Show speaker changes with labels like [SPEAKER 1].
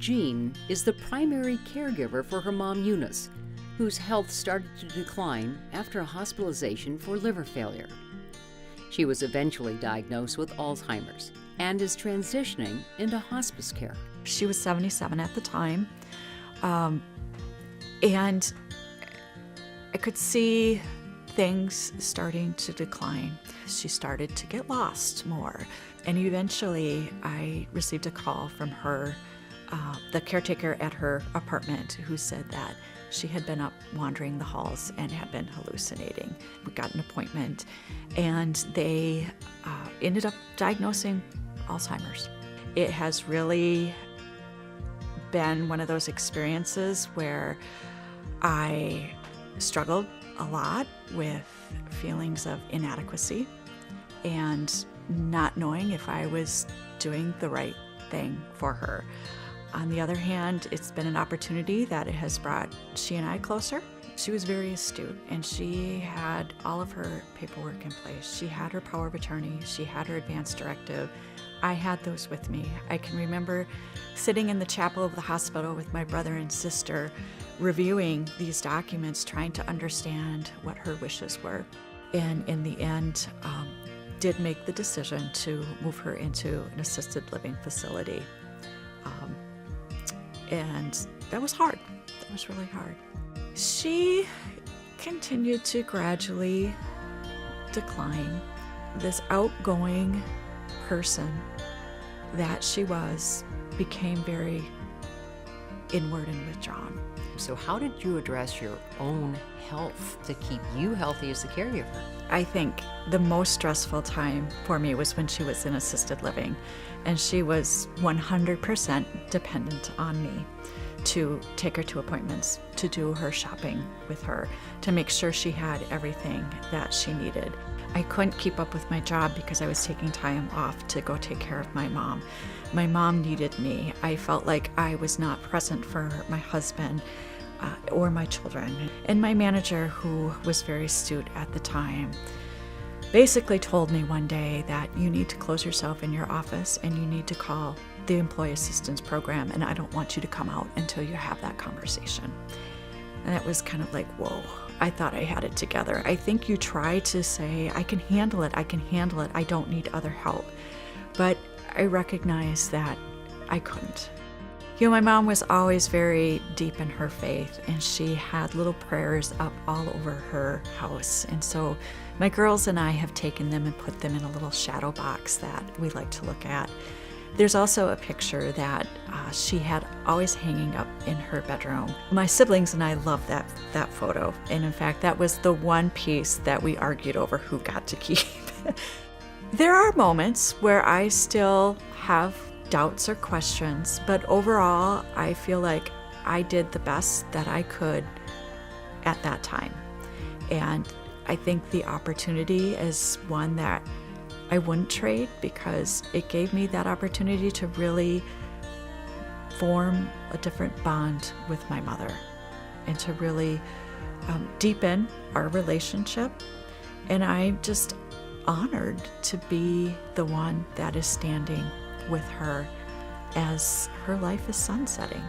[SPEAKER 1] Jeanne is the primary caregiver for her mom, Eunice, whose health started to decline after a hospitalization for liver failure. She was eventually diagnosed with Alzheimer's and is transitioning into hospice care.
[SPEAKER 2] She was 77 at the time, and I could see things starting to decline. She started to get lost more, and eventually I received a call from her, the caretaker at her apartment, who said that she had been up wandering the halls and had been hallucinating. We got an appointment, and they ended up diagnosing Alzheimer's. It has really been one of those experiences where I struggled a lot with feelings of inadequacy and not knowing if I was doing the right thing for her. On the other hand, it's been an opportunity that it has brought she and I closer. She was very astute, and she had all of her paperwork in place. She had her power of attorney. She had her advance directive. I had those with me. I can remember sitting in the chapel of the hospital with my brother and sister, reviewing these documents, trying to understand what her wishes were. And in the end, did make the decision to move her into an assisted living facility. And that was hard. That was really hard. She continued to gradually decline. This outgoing person that she was became very inward and withdrawn.
[SPEAKER 1] So how did you address your own health to keep you healthy as a caregiver?
[SPEAKER 2] I think the most stressful time for me was when she was in assisted living, and she was 100% dependent on me to take her to appointments, to do her shopping with her, to make sure she had everything that she needed. I couldn't keep up with my job because I was taking time off to go take care of my mom. My mom needed me. I felt like I was not present for my husband or my children. And my manager, who was very astute at the time, basically told me one day that you need to close yourself in your office and you need to call the employee assistance program, and I don't want you to come out until you have that conversation. And that was kind of like, whoa, I thought I had it together. I think you try to say, I can handle it, I don't need other help. But I recognized that I couldn't. You know, my mom was always very deep in her faith, and she had little prayers up all over her house. And so my girls and I have taken them and put them in a little shadow box that we like to look at. There's also a picture that she had always hanging up in her bedroom. My siblings and I love that photo. And in fact, that was the one piece that we argued over who got to keep. There are moments where I still have doubts or questions, but overall, I feel like I did the best that I could at that time. And I think the opportunity is one that I wouldn't trade, because it gave me that opportunity to really form a different bond with my mother and to really deepen our relationship. And I'm just honored to be the one that is standing with her as her life is sunsetting.